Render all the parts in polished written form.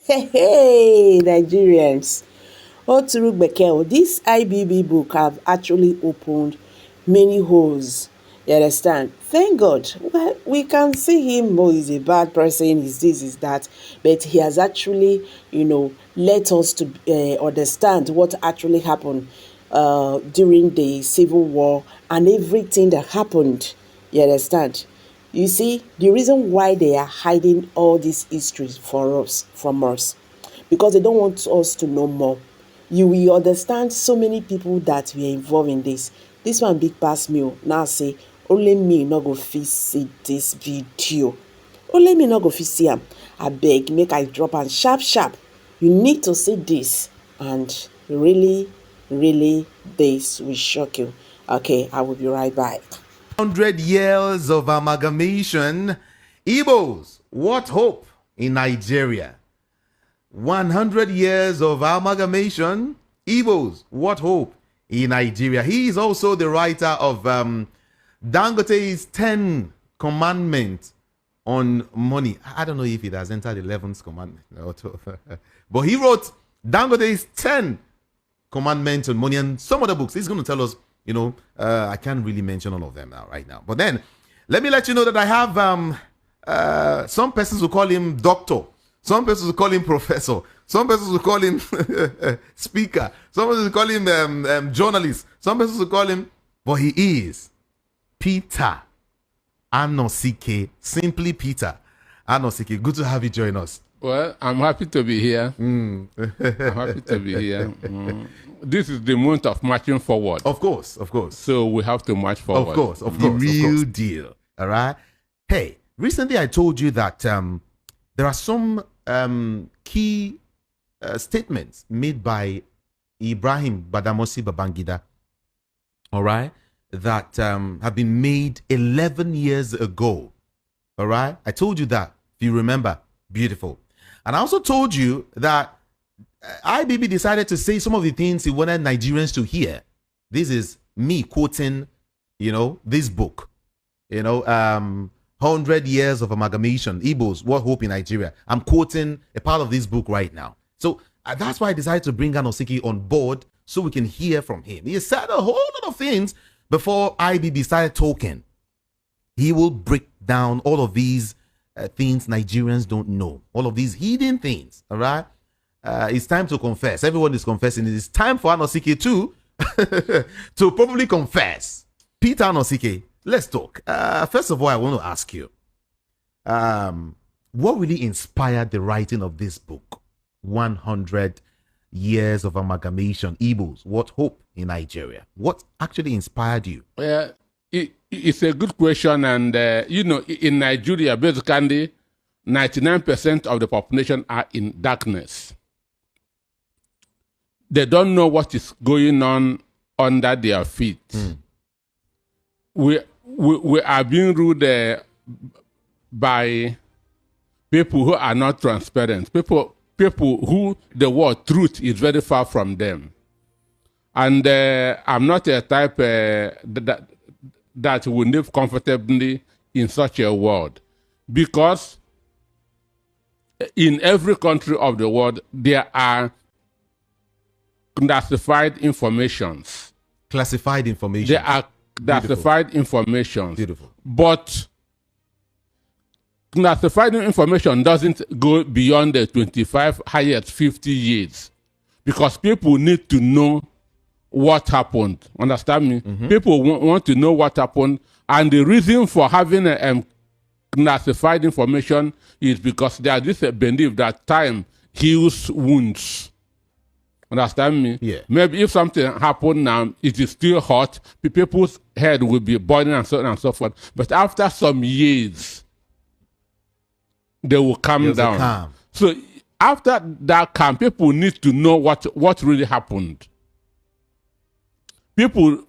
Hey, Nigerians. Oturu Bekel, this IBB book have actually opened many holes. You understand? Thank God. Well, we can see him, oh, he's a bad person, he's this, he's that. But he has actually, let us to understand what actually happened during the Civil War and everything that happened. You understand? You see, the reason why they are hiding all these histories from us, because they don't want us to know more. You will understand so many people that were involved in this. This one big pass me now say only me not go fit see this video. Only me not go fit see am. Abeg make I drop am sharp sharp. You need to see this and really, really this will shock you. Okay, I will be right back. 100 years of amalgamation. Igbos, what hope in Nigeria? 100 years of amalgamation. Igbos, what hope in Nigeria? He is also the writer of Dangote's 10 commandments on money. I don't know if it has entered the 11th commandment. But he wrote Dangote's 10 commandments on money and some other books. He's going to tell us, I can't really mention all of them right now. But then, let me let you know that I have some persons who call him doctor. Some persons will call him professor. Some persons will call him speaker. Some persons will call him journalist. Some persons will call him, but he is Peter Anosike. Simply Peter Anosike. Good to have you join us. Well, I'm happy to be here. I'm happy to be here. This is the month of marching forward. Of course, of course. So we have to march forward. Of course, of course. The real deal. All right? Hey, recently I told you that there are some key statements made by Ibrahim Badamasi Babangida, all right, that have been made 11 years ago, all right? I told you that, if you remember. Beautiful. And I also told you that IBB decided to say some of the things he wanted Nigerians to hear. This is me quoting, this book, 100 years of amalgamation, Igbos, what hope in Nigeria. I'm quoting a part of this book right now. So that's why I decided to bring Anosike on board so we can hear from him. He said a whole lot of things before IBB started talking. He will break down all of these things Nigerians don't know. All of these hidden things, all right? It's time to confess. Everyone is confessing. It is time for Anosike too to probably confess. Peter Anosike, let's talk. First of all, I want to ask you, what really inspired the writing of this book, 100 Years of Amalgamation, Igbos, What Hope in Nigeria? What actually inspired you? It's a good question. And, in Nigeria, basically, 99% of the population are in darkness. They don't know what is going on under their feet. We are being ruled by people who are not transparent, people who the word truth is very far from them. And I'm not a type that will live comfortably in such a world, because in every country of the world there are classified informations. Classified information. There are classified information. Beautiful. But classified information doesn't go beyond the 25, highest 50 years, because people need to know what happened. Understand me? People want to know what happened, and the reason for having classified information is because there is this belief that time heals wounds. Understand me? Yeah. Maybe if something happened now, it is still hot, people's head will be boiling and so on and so forth. But after some years, they will calm down. So after that calm, people need to know what really happened. People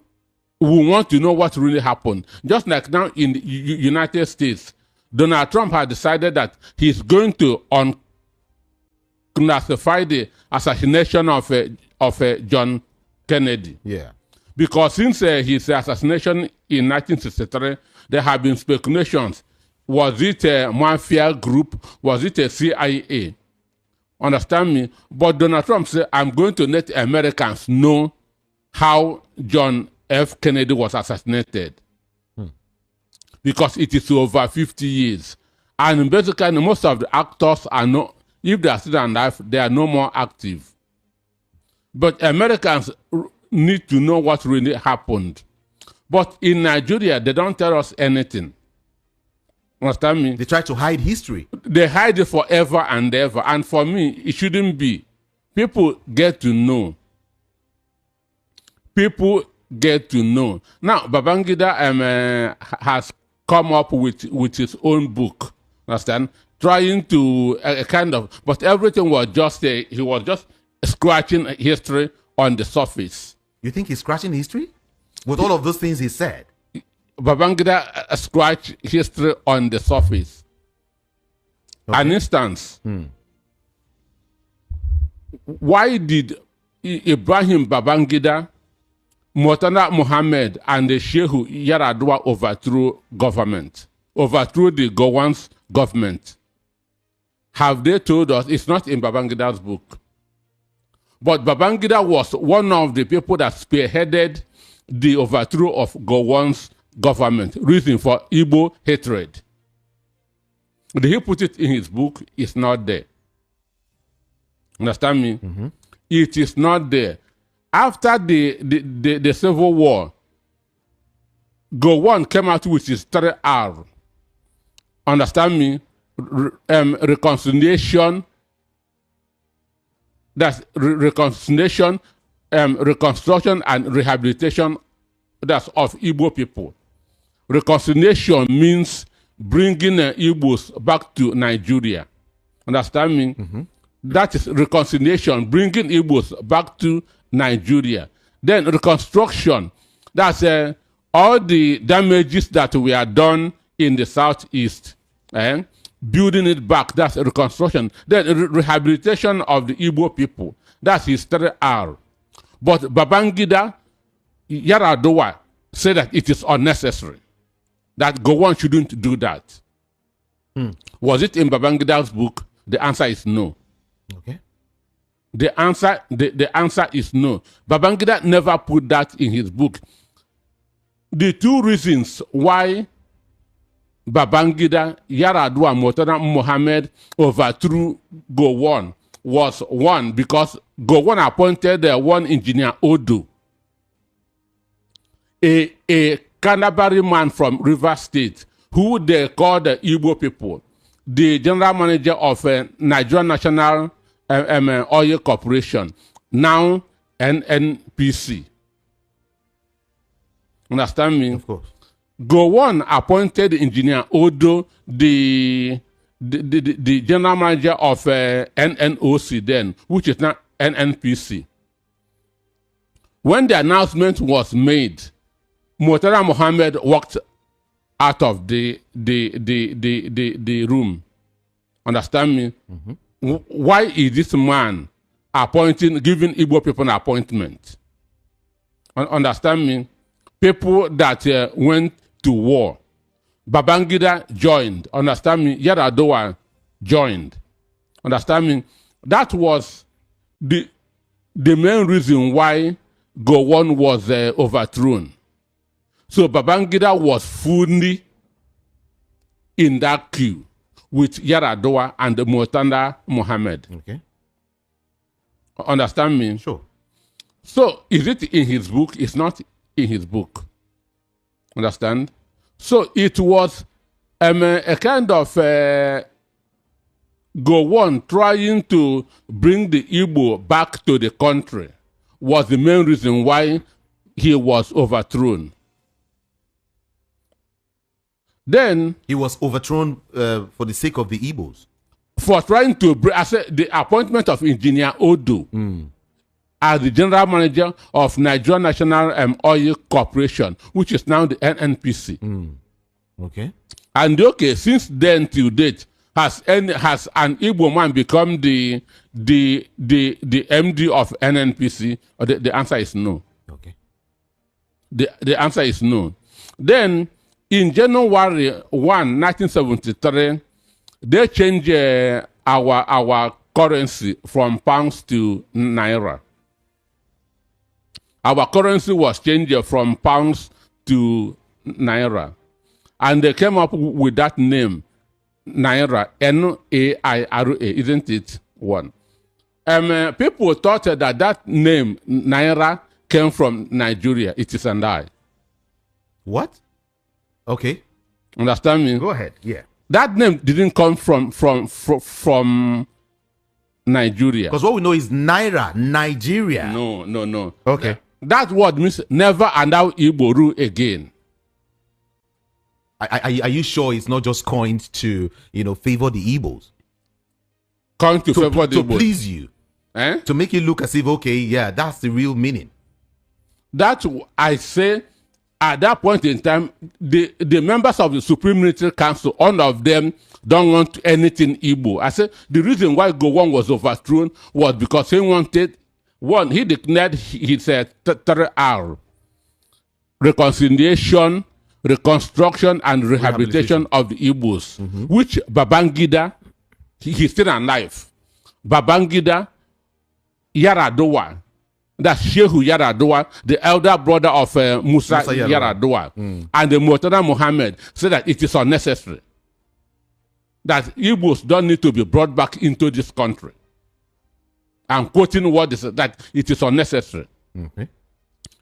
will want to know what really happened. Just like now in the United States, Donald Trump has decided that he's going to unclassify the assassination of John Kennedy. Yeah. Because since his assassination in 1963, there have been speculations. Was it a mafia group? Was it a CIA? Understand me? But Donald Trump said, I'm going to let Americans know how John F. Kennedy was assassinated. Because it is over 50 years. And basically, most of the actors are not, if they are still alive, they are no more active. But Americans need to know what really happened. But in Nigeria, they don't tell us anything. Understand me? They try to hide history. They hide it forever and ever. And for me, it shouldn't be. People get to know. People get to know. Now, Babangida has come up with his own book. Understand? Trying to kind of, but everything was just, he was just scratching history on the surface. You think he's scratching history? With all of those things he said? Babangida scratched history on the surface. Okay. An instance. Why did Ibrahim Babangida, Murtala Mohammed, and the Shehu Yaradua overthrew the Gowon's government? Have they told us? It's not in Babangida's book. But Babangida was one of the people that spearheaded the overthrow of Gowon's government, reason for Igbo hatred. Did he put it in his book? It's not there. Understand me? It is not there. After the Civil War, Gowon came out with his 3R. Understand me? Reconciliation. That's reconciliation, reconstruction, and rehabilitation. That's of Igbo people. Reconciliation means bringing Igbos back to Nigeria. Understand me? That is reconciliation, bringing Igbos back to Nigeria. Then reconstruction, that's all the damages that we are done in the southeast, building it back, that's reconstruction. Then rehabilitation of the Igbo people, that's his 3R. But Babangida, Yaradua said that it is unnecessary, that Gowon shouldn't do that. Was it in Babangida's book? The answer is no. Okay. The answer is no. Babangida never put that in his book. The two reasons why Babangida, Yaradua, and Murtala Mohammed overthrew Gowon was, one, because Gowon appointed one engineer, Odo, a Canterbury man from River State, who they called the Igbo people, the general manager of Nigerian National Oil Corporation, now NNPC. Understand me? Of course. Gowon appointed engineer Odo, the general manager of NNOC then, which is now NNPC. When the announcement was made, Murtala Mohammed walked out of the room. Understand me? Why is this man giving Igbo people an appointment? Understand me? People that went to war. Babangida joined. Understand me? Yaradua joined. Understand me? That was the main reason why Gowon was overthrown. So Babangida was fully in that queue with Yaradua and Murtala Mohammed. Okay. Understand me? Sure. So is it in his book? It's not in his book. Understand? So it was a kind of Gowon trying to bring the Igbo back to the country was the main reason why he was overthrown. Then He was overthrown for the sake of the Igbos. for trying to bring, I said, the appointment of engineer Odo as the general manager of Nigerian National Oil Corporation, which is now the NNPC. Okay. And okay, since then till date, has an Igbo man become the MD of NNPC? The answer is no. Okay. The answer is no. Then in January 1, 1973, they changed our currency from pounds to naira. Our currency was changed from pounds to naira. And they came up with that name, Naira, Naira, isn't it? One. People thought that name, Naira, came from Nigeria. It is and I. What? Okay. Understand me? Go ahead. Yeah. That name didn't come from Nigeria. Because what we know is Naira, Nigeria. No. Okay. That word means never allow Igbo rule again. Are you sure it's not just coined to, favor the Igbos? Coined to favor the To Igbo. please you. Eh? To make you look as if, okay, yeah, that's the real meaning. That I say, at that point in time, the members of the Supreme Military Council, all of them don't want anything Igbo. I said the reason why Gowon was overthrown was because he wanted, one, he declared his 3R, reconciliation, reconstruction, and rehabilitation of the Igbos, which Babangida, he's still alive. Babangida, Yaradowa, that's Shehu Yaradowa, the elder brother of Musa Yaradowa, and the Murtada Muhammad said that it is unnecessary. That Igbos don't need to be brought back into this country. I'm quoting what is that it is unnecessary. Okay.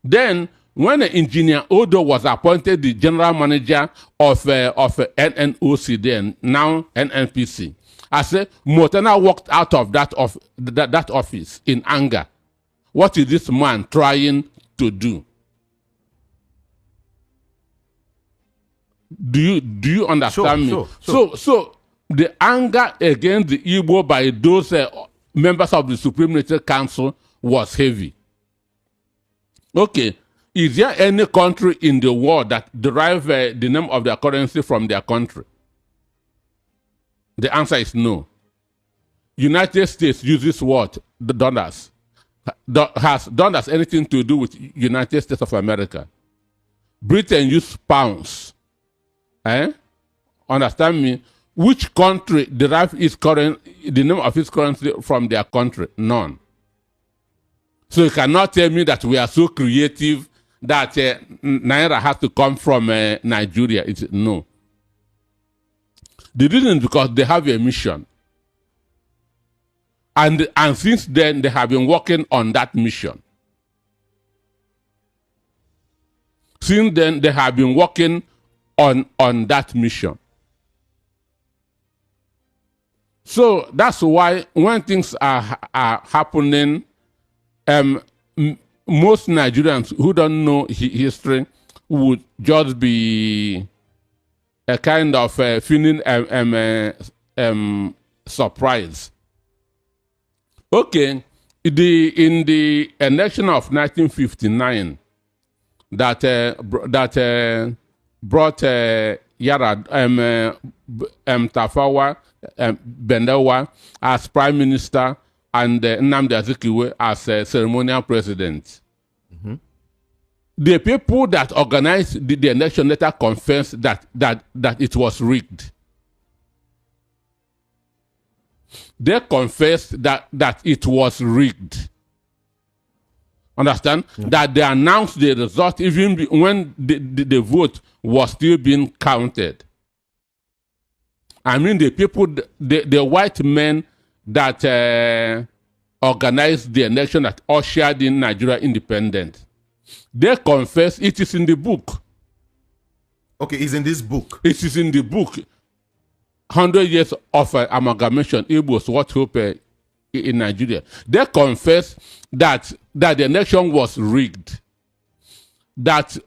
Then, when Engineer Odo was appointed the general manager of NNOC, then now NNPC, I said Murtada walked out of that office in anger. What is this man trying to do? Do you understand me? Sure. So the anger against the Igbo by those members of the Supreme Military Council was heavy. Okay, is there any country in the world that derive the name of their currency from their country? The answer is no. United States uses what? The dollars. Has dollars anything to do with United States of America? Britain uses pounds. Understand me? Which country derive the name of its currency from their country? None. So you cannot tell me that we are so creative that Naira has to come from Nigeria. It's no. The reason is because they have a mission. And since then, they have been working on that mission. Since then, they have been working on that mission. So that's why when things are happening, most Nigerians who don't know history would just be a kind of feeling surprise. Okay, in the election of 1959, that brought Tafawa Bendewa as prime minister and Nnamdi Azikiwe as ceremonial president. The people that organized the election later confessed that it was rigged. They confessed that it was rigged. Understand? That they announced the result even when the vote was still being counted. I mean, the people, the white men that organized the election that ushered in Nigeria independence, they confess it is in the book. Okay, it's in this book. It is in the book. 100 years of amalgamation, Igbos, what hope in Nigeria. They confess that the election was rigged. That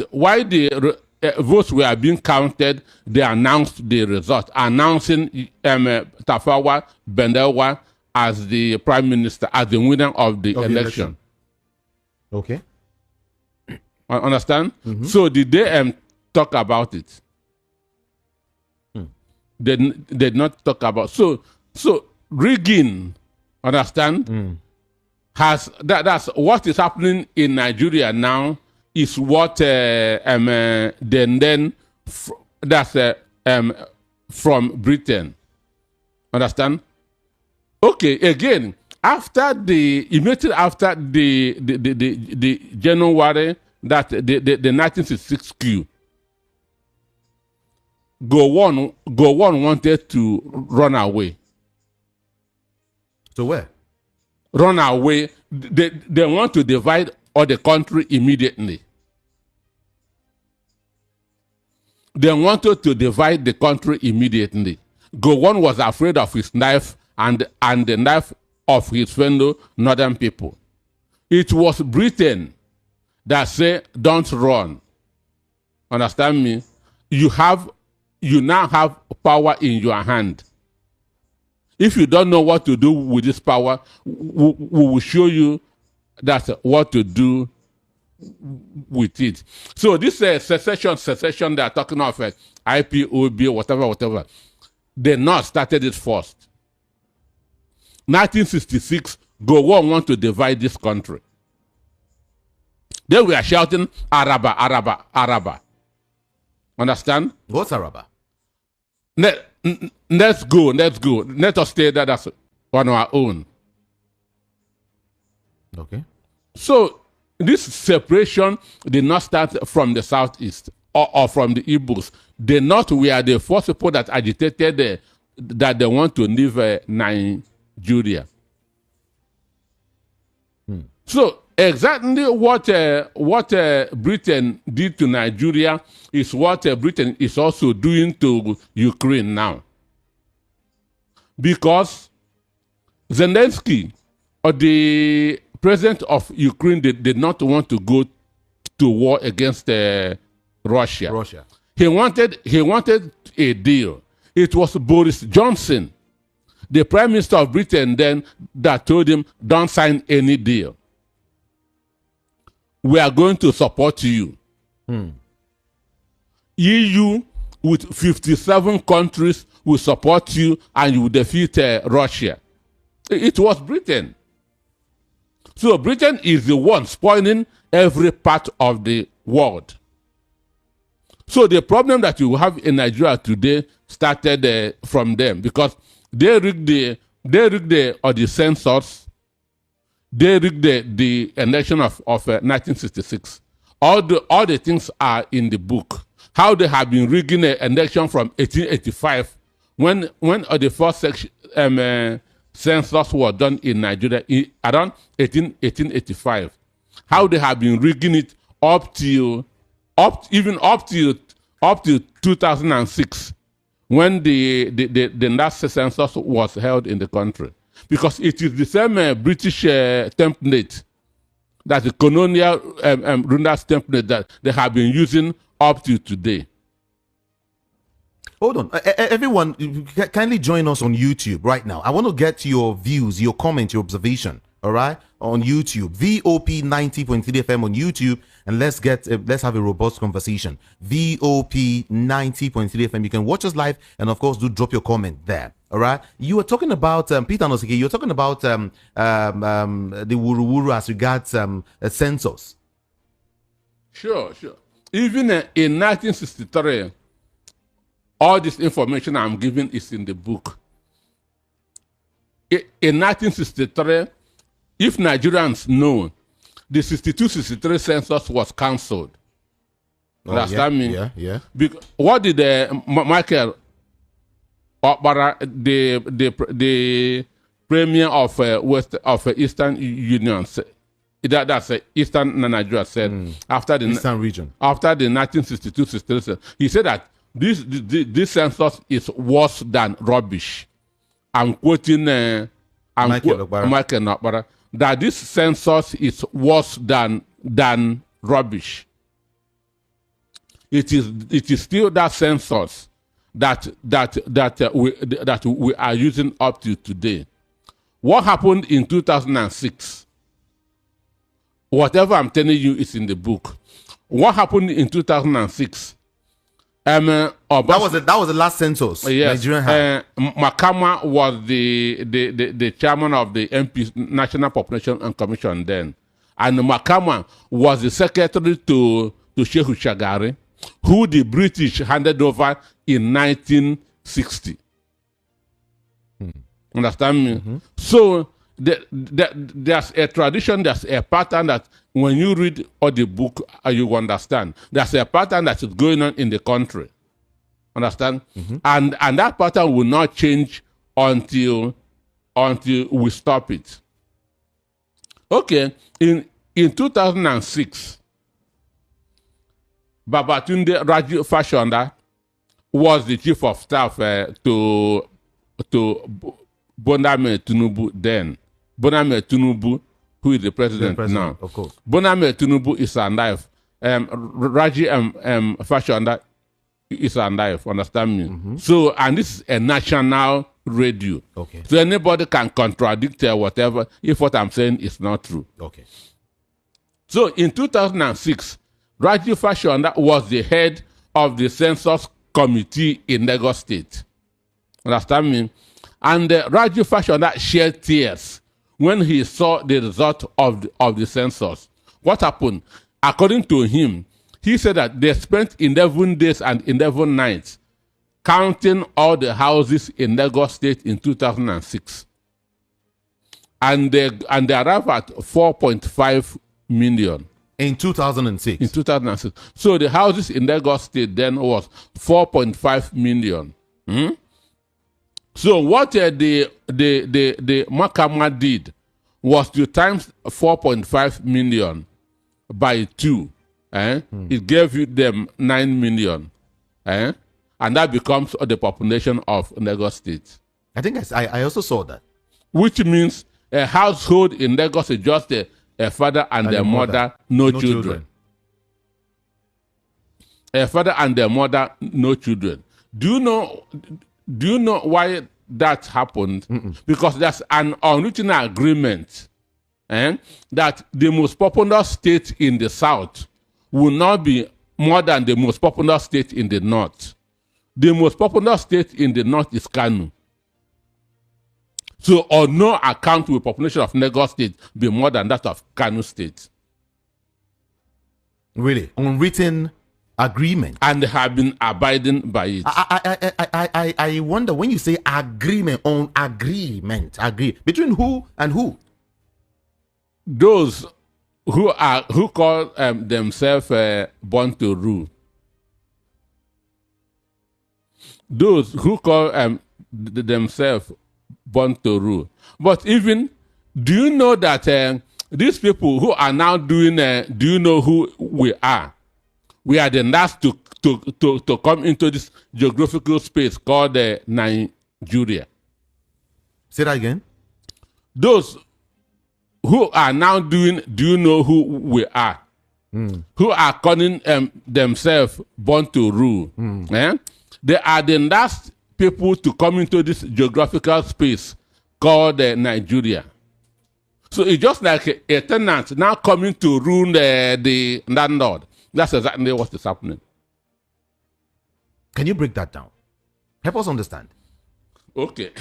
while the votes were being counted, they announced the result, announcing Tafawa Bendewa as the prime minister, as the winner of the election. Okay. Understand? So did they talk about it? They did not talk about. So rigging, understand? That's what is happening in Nigeria now is what from Britain. Understand? Okay, again, immediately after the January, that the 1966 coup, Gowon wanted to run away. So where? Run away. They want to divide all the country immediately. They wanted to divide the country immediately. Gowon was afraid of his knife and the knife of his fellow northern people. It was Britain that said, don't run. Understand me? You now have power in your hand. If you don't know what to do with this power, we will show you that what to do with it. So this secession they are talking of, IPOB, whatever. The North started it first. 1966, Gowon want to divide this country. They were shouting, Araba, Araba, Araba. Understand? What's Araba? Let's go. Let us stay there on our own. Okay. So this separation did not start from the southeast or from the Igbos. The North were the first people that agitated that they want to leave Nigeria. So exactly what Britain did to Nigeria is what Britain is also doing to Ukraine now. Because Zelensky, or the president of Ukraine, did not want to go to war against Russia. He wanted a deal. It was Boris Johnson, the prime minister of Britain then, that told him, don't sign any deal. We are going to support you. EU with 57 countries will support you and you will defeat Russia. It was Britain. So Britain is the one spoiling every part of the world. So the problem that you have in Nigeria today started from them, because they rigged the census. They rigged the election of 1966. All the things are in the book. How they have been rigging an election from 1885, when the first census was done in Nigeria around 1885. How they have been rigging it up to 2006, when the last census was held in the country. Because it is the same British template, that the colonial rulers template that they have been using up to today. Hold on. Everyone, kindly join us on YouTube right now. I want to get your views, your comments, your observation, all right? On YouTube. VOP 90.3 FM on YouTube. And let's have a robust conversation. VOP 90.3 FM. You can watch us live and, of course, do drop your comment there. All right. You were talking about, Peter Nosike, you were talking about the Wuru as regards a census. Sure. Even in 1963, all this information I'm giving is in the book. In 1963, if Nigerians know, the 62-63 census was cancelled. Understand me? Yeah. What did Michael Okpara, the premier of Eastern Union, that's Eastern Nigeria, said after the Eastern region, after the 1962-63, he said that this census is worse than rubbish. I'm quoting Michael Okpara, that this census is worse than rubbish. It is still that census that we are using up to today. What happened in 2006? Whatever I'm telling you is in the book. What happened in 2006? That was the last census. Yes. Nigerian had. Makama was the chairman of the MP National Population and Commission then, and Makama was the secretary to Shehu Shagari, who the British handed over in 1960. Understand me? So there's a tradition, there's a pattern that when you read all the book, you understand. There's a pattern that is going on in the country. Understand? And that pattern will not change until we stop it. Okay, in 2006, Babatunde Raji Fashionda was the chief of staff to Boname Tinubu then. Boname Tinubu, who is the president now. Of course. Boname Tinubu is alive. Raji Fashionda is alive. Understand me? So, and this is a national radio. Okay. So anybody can contradict whatever if what I'm saying is not true. Okay. So in 2006, Raji Fashionda was the head of the Census Committee in Lagos State. Understand me? And Raji Fashionda shed tears when he saw the result of the census. What happened? According to him, he said that they spent 11 days and 11 nights counting all the houses in Lagos State in 2006. And they arrived at 4.5 million. In 2006. In 2006. So the houses in Lagos State then was 4.5 million. So what the Makama did was to times 4.5 million by 2. It gave you them 9 million. And that becomes the population of Lagos State. I think I also saw that. Which means a household in Lagos is just a father and a mother, no children. A father and a mother, no children. Do you know why that happened? Because there's an unwritten agreement that the most populous state in the south will not be more than the most populous state in the north. The most populous state in the north is Kano. So on no account will population of Lagos State be more than that of Kano State. Really? Unwritten agreement. And they have been abiding by it. I wonder when you say agreement, between who and who? Those who call themselves born to rule. Those who call themselves born to rule. But even, do you know that these people who are now doing, do you know who we are? We are the last to come into this geographical space called Nigeria. Say that again. Those who are now doing, do you know who we are? Who are calling themselves born to rule. They are the last people to come into this geographical space called Nigeria. So it's just like a tenant now coming to rule the landlord. That's exactly what is happening. Can you break that down? Help us understand. Okay.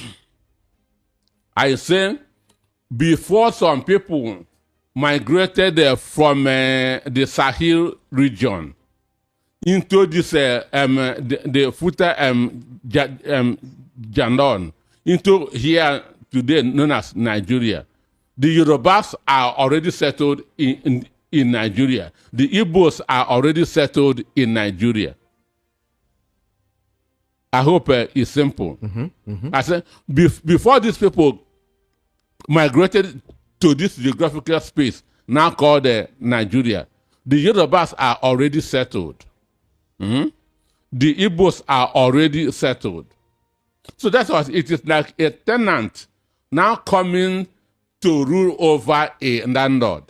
I say before some people migrated from the Sahel region into this the footer Jandon into here today known as Nigeria. The Yorubas are already settled in Nigeria. The Igbos are already settled in Nigeria. I hope it's simple. I said before these people migrated to this geographical space now called Nigeria, the Yorubas are already settled. The Igbos are already settled. So that's what it is, like a tenant now coming to rule over a landlord.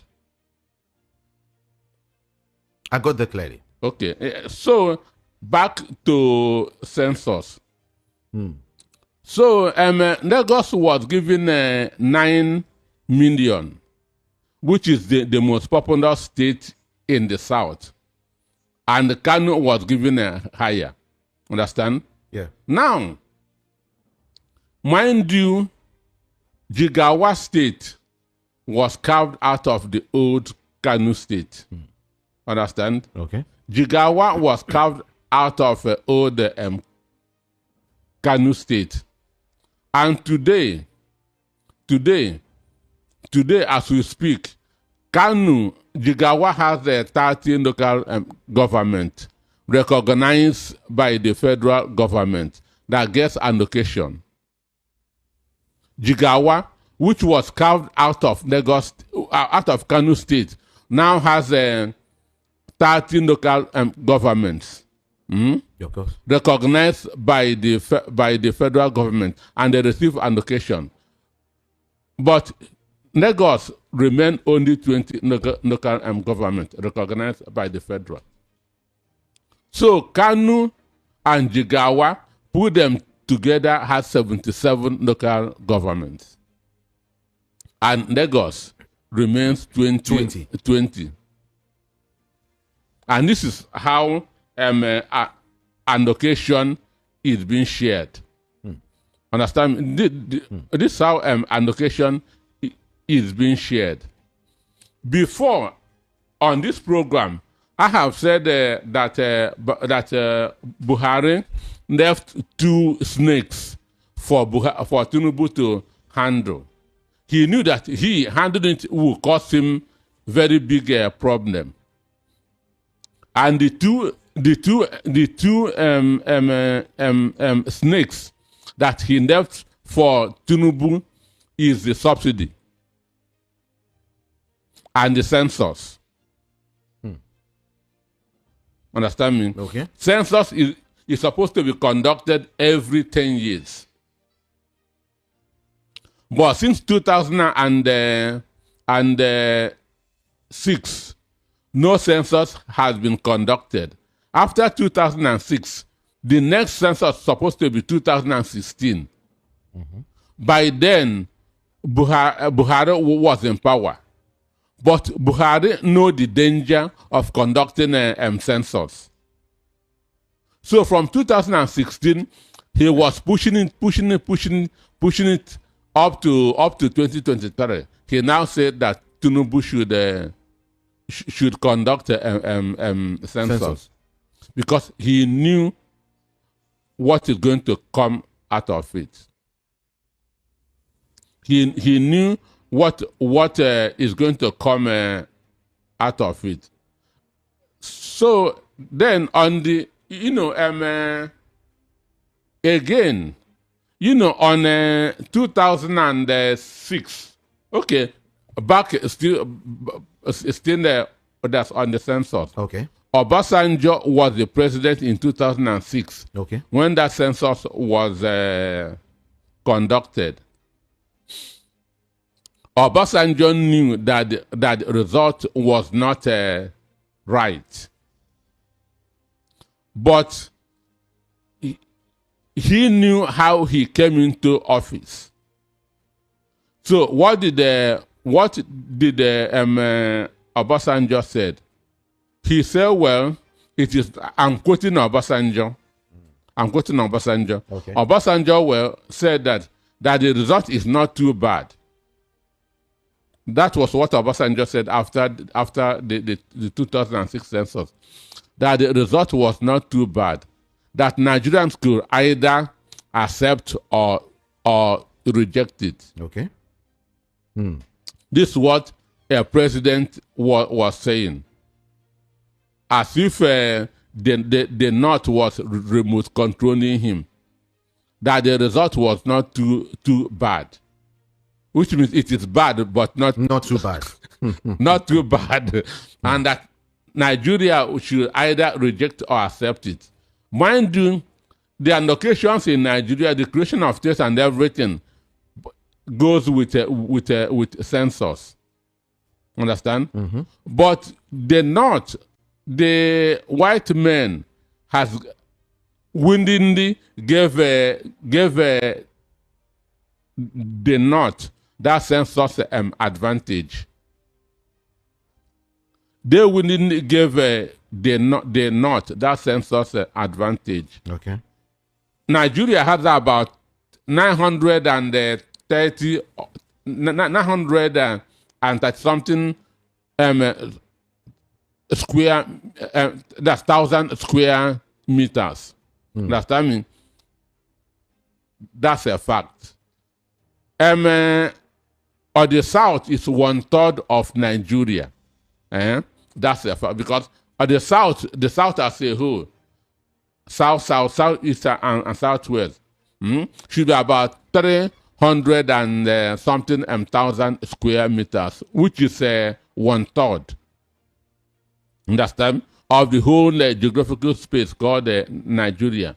I got that clearly. Okay, so back to census. So Lagos was given 9 million, which is the most populous state in the south. And Kano was given higher. Understand? Yeah. Now, mind you, Jigawa State was carved out of the old Kano State. Understand? Okay. Jigawa was carved out of old Kano State. And today, today, as we speak, Jigawa has a 13 local government recognized by the federal government that gets allocation. Jigawa, which was carved out of Kano State, now has 13 local governments recognized by the federal government, and they receive allocation. But Lagos remain only 20 local government recognized by the federal. So Kano and Jigawa, put them together, has 77 local governments. And Lagos remains 20. And this is how allocation is being shared. Understand? This is how allocation is being shared. Before, on this program, I have said that Buhari left 2 snakes for Tinubu to handle. He knew that he handling it would cause him very big problem. And the two snakes that he left for Tinubu is the subsidy and the census. Understand me? Okay. Census is supposed to be conducted every 10 years. But since 2006, no census has been conducted. After 2006, the next census is supposed to be 2016. By then, Buhari was in power. But Buhari know the danger of conducting a census. So from 2016, he was pushing it up to 2023. He now said that Tinubu should conduct a census because he knew what is going to come out of it. He knew what is going to come out of it. So then on the again, on 2006, okay, back still there, that's on the census. Okay. Obasanjo was the president in 2006. Okay. When that census was conducted. Obasanjo knew that the result was not right. But he knew how he came into office. So what did Obasanjo said? He said, well, I'm quoting Obasanjo. Okay. Obasanjo said that the result is not too bad. That was what Obasanjo said after the 2006 census, that the result was not too bad, that Nigerians could either accept or reject it. Okay. This is what a president was saying. As if the North was remote controlling him, that the result was not too bad. Which means it is bad, but not too bad. not too bad. And that Nigeria should either reject or accept it. Mind you, the allocations in Nigeria, the creation of states and everything goes with census. Understand? But the white men has willingly gave the North that census advantage. They willingly gave the North that census advantage. Okay. Nigeria has about 930 something square, that's 1,000 square meters. Understand me? That's a fact. or the south is 1/3 of Nigeria. That's a fact, because the south as a whole, southeast and southwest, should be about 300 and something thousand square meters, which is 1/3. Understand? Of the whole geographical space called Nigeria.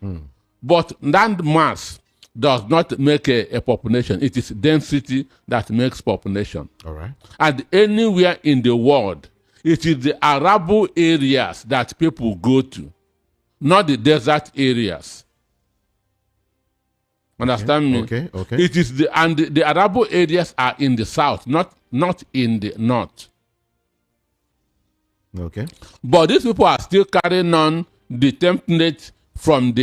But land mass does not make a population. It is density that makes population. All right. And anywhere in the world, it is the arable areas that people go to, not the desert areas. Understand me? Okay. It is the arable areas are in the south, not in the north. Okay. But these people are still carrying on the template from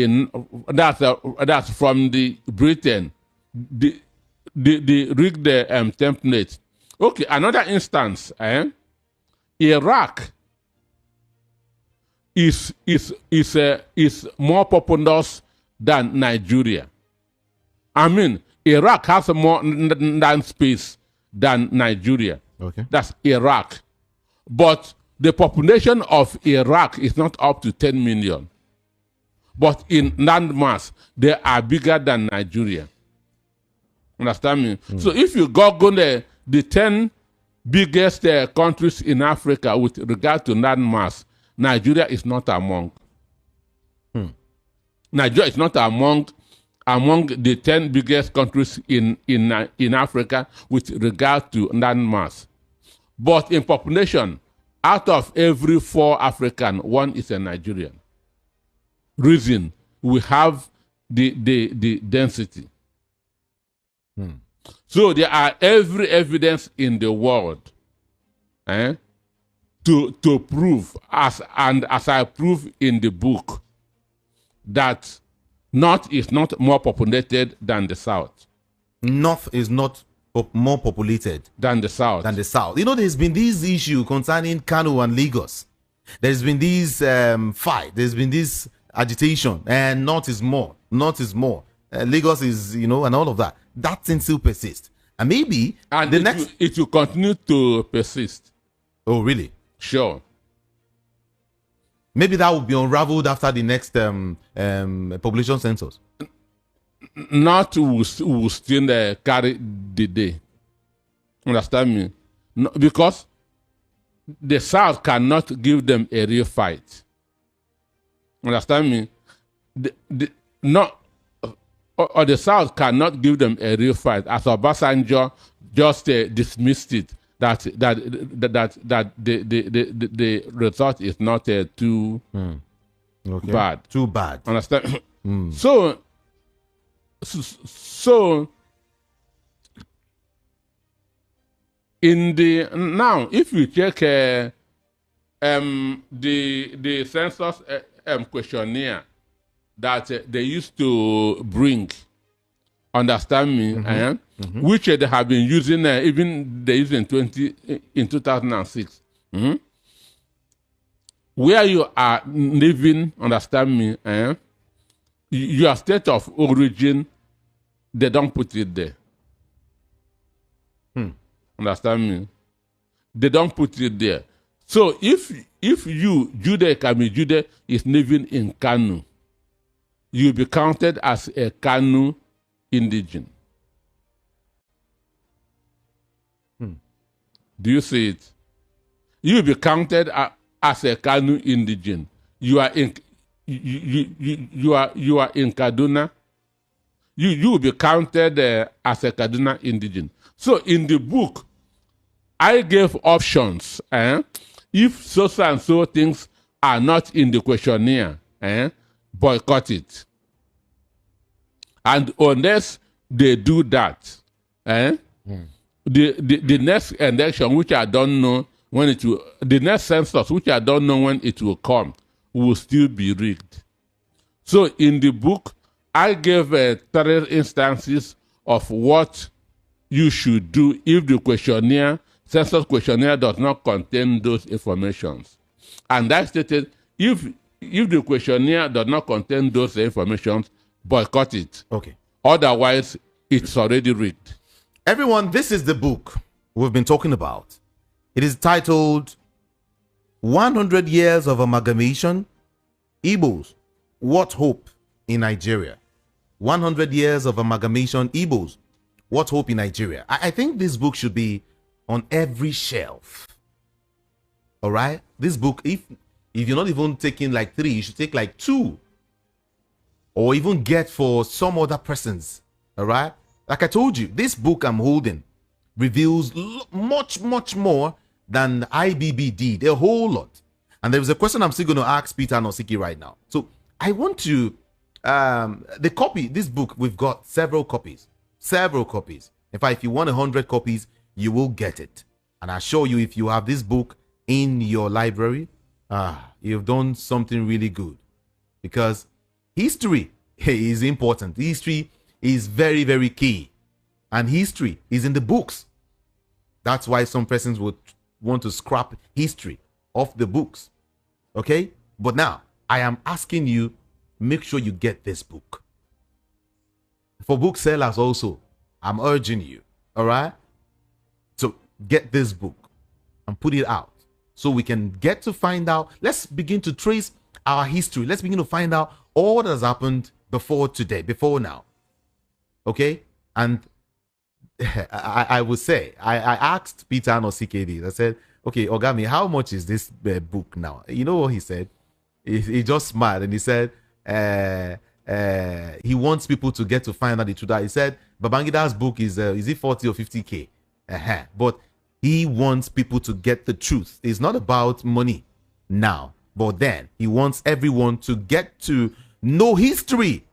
that's from the Britain, the rigged template. Okay, another instance. Iraq is more populous than Nigeria. I mean, Iraq has more land space than Nigeria. Okay. That's Iraq. But the population of Iraq is not up to 10 million. But in land mass, they are bigger than Nigeria. Understand me? So if you Google the 10 biggest countries in Africa with regard to land mass, Nigeria is not among. Nigeria is not among the 10 biggest countries in Africa with regard to land mass. But in population, out of every 4 African, 1 is a Nigerian. Reason, we have the density. So there are every evidence in the world to prove, as I prove in the book, that North is not more populated than the South. North is not more populated than the South. You know, there's been this issue concerning Kano and Lagos. There's been this fight. There's been this agitation, and North is more. Lagos is, and all of that. That thing still persists. And maybe it will continue to persist. Oh, really? Sure. Maybe that will be unraveled after the next population census. Not will still carry the day. Understand me? No, because the South cannot give them a real fight. Understand me? The South cannot give them a real fight. As Obasanjo just dismissed it, that the result is not too bad. Too bad. Understand? So now, if you check the census questionnaire that they used to bring, understand me, which they have been using, even they used in 2006, where you are living, understand me, your state of origin, they don't put it there. Understand me? They don't put it there. So if you, Jude Kami Jude, is living in Kanu, you'll be counted as a Kanu indigene. Do you see it? You'll be counted as a Kanu indigene. You are in Kaduna. You will be counted as a Kaduna indigene. So in the book, I gave options. If so and so things are not in the questionnaire, boycott it. And unless they do that, the next election, which I don't know when it will, the next census, which I don't know when it will come, will still be rigged. So in the book, I gave 3 instances of what you should do if the census questionnaire does not contain those informations. And I stated, if the questionnaire does not contain those informations, boycott it. Okay. Otherwise, it's already rigged. Everyone, this is the book. we've been talking about. It is titled 100 Years of Amalgamation, Igbos, What Hope in Nigeria. 100 Years of Amalgamation, Igbos, What Hope in Nigeria. I think this book should be on every shelf. All right? This book, if you're not even taking like 3, you should take like 2. Or even get for some other persons. All right? Like I told you, this book I'm holding reveals much, much more than IBB did. A whole lot. And there is a question I'm still going to ask Peter Nosiki right now. So I want to, the copy, this book, we've got several copies. Several copies. In fact, if you want 100 copies, you will get it. And I assure you, if you have this book in your library, you've done something really good. Because history is important. History is very, very key. And history is in the books. That's why some persons would want to scrap history off the books. Okay? But now, I am asking you, make sure you get this book. For booksellers also, I'm urging you. All right? So get this book and put it out so we can get to find out. Let's begin to trace our history. Let's begin to find out all that has happened before today, before now. Okay? And I would say, I asked Peter Nosiki, I said, okay, Ogami, how much is this book now? You know what he said? He just smiled and he said, he wants people to get to find out the truth. He said, Babangida's book is it 40 or 50K? But he wants people to get the truth. It's not about money now, but then he wants everyone to get to know history.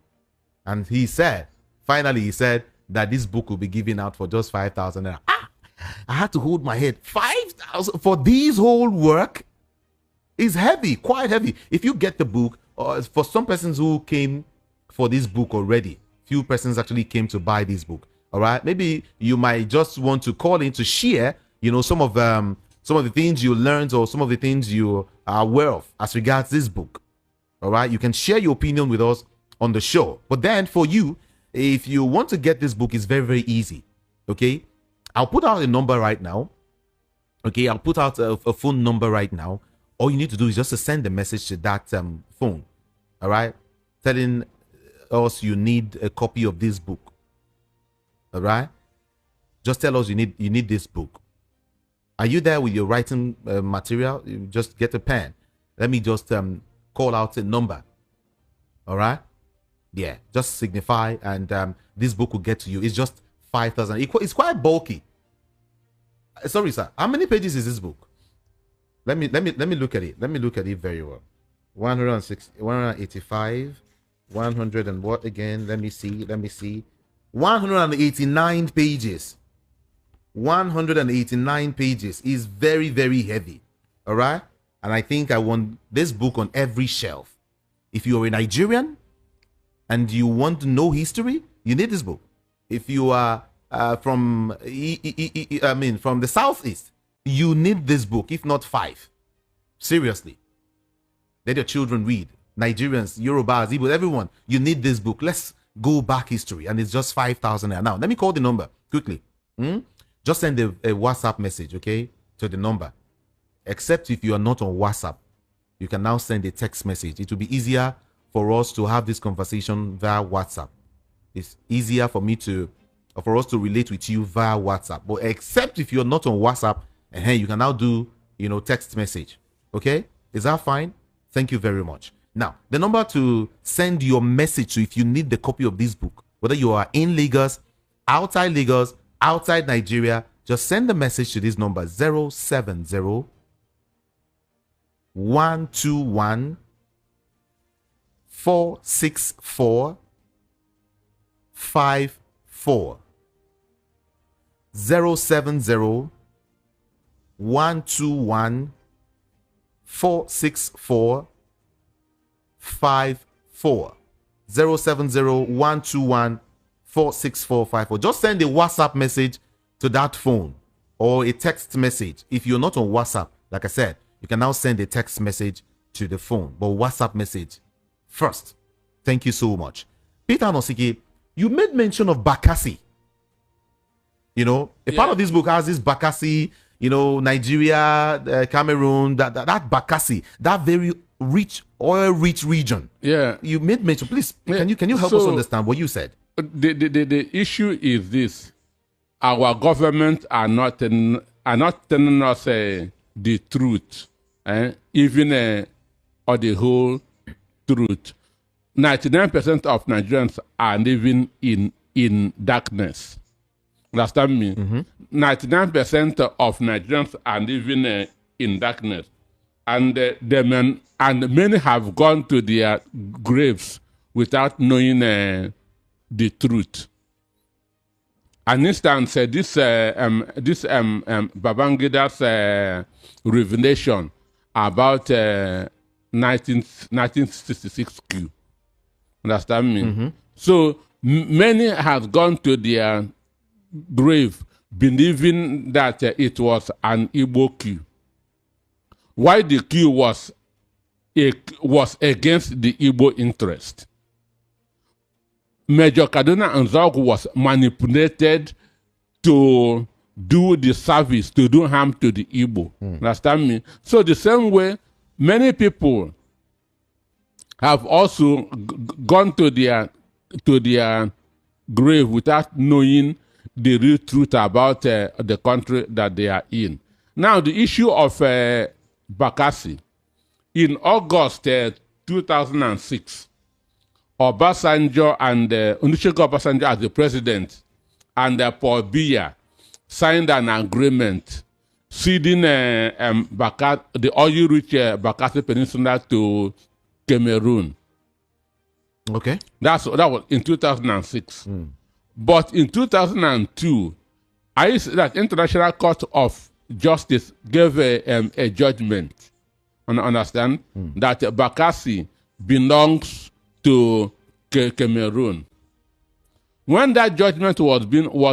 And he said, finally, he said that this book will be given out for just 5,000 naira. I had to hold my head. 5,000 for this whole work is heavy, quite heavy. If you get the book, for some persons who came for this book already, few persons actually came to buy this book. All right, maybe you might just want to call in to share, some of the things you learned or some of the things you are aware of as regards this book. All right, you can share your opinion with us on the show. But then for you, if you want to get this book, it's very, very easy. Okay, I'll put out a number right now. Okay, I'll put out a phone number right now. All you need to do is just to send a message to that phone. All right, telling us you need a copy of this book. All right, just tell us you need this book. Are you there with your writing material? You just get a pen. Let me just call out a number. All right, yeah, just signify, and this book will get to you. It's just 5,000. It's quite bulky. Sorry, sir. How many pages is this book? Let me look at it. Let me look at it very well. 106, 185, 100 and what again? Let me see. 189 pages. 189 pages is very, very heavy. All right? And I think I want this book on every shelf. If you're a Nigerian and you want to know history, you need this book. If you are from the Southeast, you need this book, if not 5. Seriously. Let your children read. Nigerians, Yorubas, Igbos, everyone, you need this book. Let's go back history. And it's just 5,000 naira. Now, let me call the number quickly. Just send a WhatsApp message, okay, to the number. Except if you are not on WhatsApp, you can now send a text message. It will be easier for us to have this conversation via WhatsApp. It's easier for us to relate with you via WhatsApp. But except if you're not on WhatsApp, you can now do, text message. Okay? Is that fine? Thank you very much. Now, the number to send your message to if you need the copy of this book, whether you are in Lagos, outside Nigeria, just send the message to this number 070 121 464 54 070 121 464 54 070 121 46454. Just send a WhatsApp message to that phone or a text message. If you're not on WhatsApp, like I said, you can now send a text message to the phone, but WhatsApp message first. Thank you so much. Peter Nosiki, you made mention of Bakassi. You know, a part of this book has this Bakassi, you know, Nigeria, Cameroon, that Bakassi, that very rich, oil-rich region. Yeah. You made mention. Please, can you help us understand what you said? The issue is this: our government are not telling us the truth, even or the whole truth. 99% of Nigerians are living in darkness. Understand me? 99% of Nigerians are living in darkness, and many have gone to their graves without knowing the truth. An instance, this Babangida's revelation about 1966 coup. Understand me? So many have gone to their grave believing that it was an Igbo coup. Why the coup was against the Igbo interest. Major Kaduna Nzog was manipulated to do the service, to do harm to the Igbo. Understand me? So the same way, many people have also gone to their grave without knowing the real truth about the country that they are in. Now, the issue of Bakassi. In August 2006, Obasanjo and Olusegun Obasanjo as the president and Paul Biya signed an agreement ceding the oil-rich Bakassi Peninsula to Cameroon. Okay. That was in 2006. But in 2002, that International Court of Justice gave a judgment. Understand that Bakassi belongs to Cameroon. When that judgment was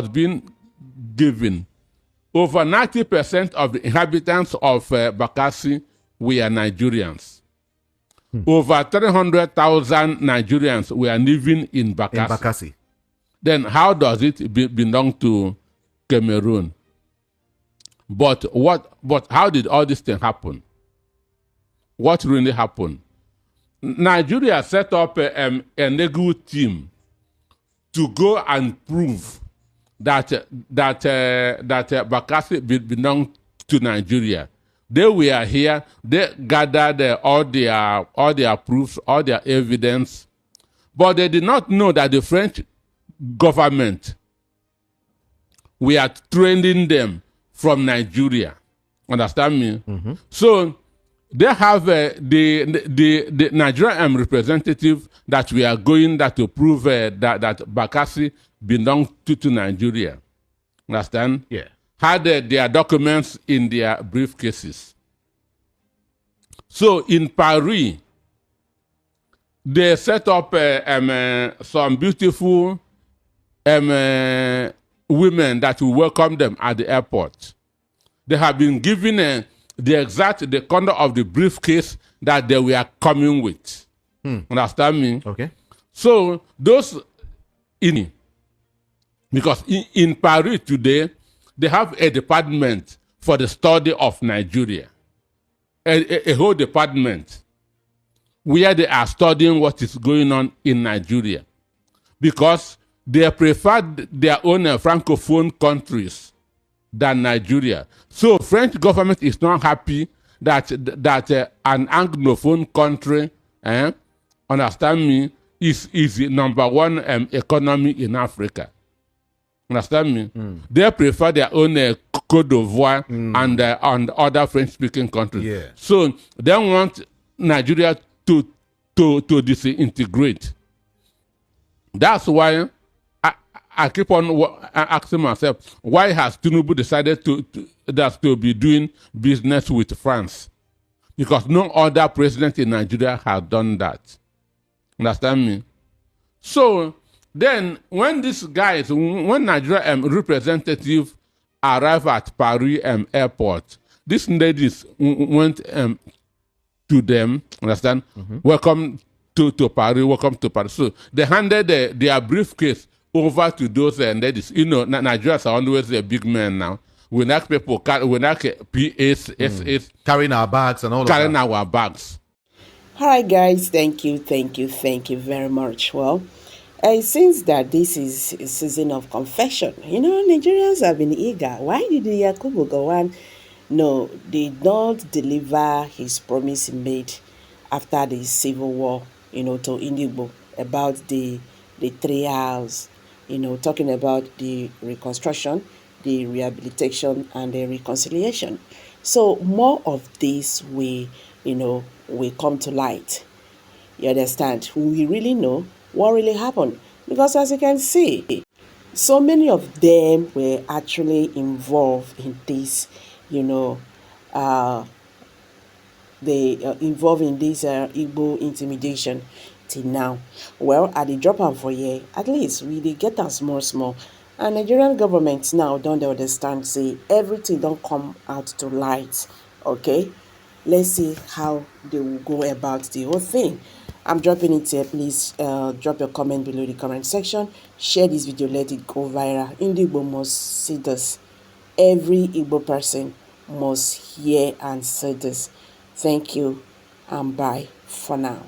being given, over 90% of the inhabitants of Bakassi were Nigerians. Over 300,000 Nigerians were living in Bakassi. Then how does it belong to Cameroon? But how did all this thing happen? What really happened? Nigeria set up a legal team to go and prove that Bakassi belonged to Nigeria. They were here. They gathered all their proofs, all their evidence, but they did not know that the French government were training them from Nigeria. Understand me? So they have the Nigerian representative that we are going to prove that Bakassi belongs to Nigeria. Understand? Yeah. Had their documents in their briefcases. So in Paris, they set up some beautiful women that will welcome them at the airport. They have been given the content of the briefcase that they were coming with. Understand me? Okay. So those because in Paris today, they have a department for the study of Nigeria. A whole department where they are studying what is going on in Nigeria. Because they prefer their own francophone countries than Nigeria. So French government is not happy that an anglophone country, understand me, is the number one economy in Africa. Understand me? They prefer their own Côte d'Ivoire and other French-speaking countries. Yeah. So they want Nigeria to disintegrate. That's why I keep on asking myself, why has Tinubu decided to be doing business with France? Because no other president in Nigeria has done that. Understand me? So then, when Nigeria representative arrived at Paris airport, these ladies went to them, understand? Welcome to Paris, welcome to Paris. So they handed their briefcase over to those ladies. You know, Nigerians are always a big men now. We like people, we like PAs, SS, Carrying our bags and all carrying of that. our bags. All right, guys, thank you very much. Well, it seems that this is a season of confession. You know, Nigerians have been eager. Why did the Yakubu Gowon did not deliver his promise he made after the civil war, to Indigbo about the three house, talking about the reconstruction, the rehabilitation, and the reconciliation. So more of this will come to light. You understand? We really know what really happened. Because as you can see, so many of them were actually involved in this, you know, uh, they involved in this Igbo intimidation till now. Well, at the drop am for here, at least we dey get am small small. And Nigerian government now don dey understand say everything don come out to light. Okay, let's see how they will go about the whole thing. I'm dropping it here. Please drop your comment below the comment section. Share this video, let it go viral. Igbo must see this. Every Igbo person must hear and see this. Thank you and bye for now.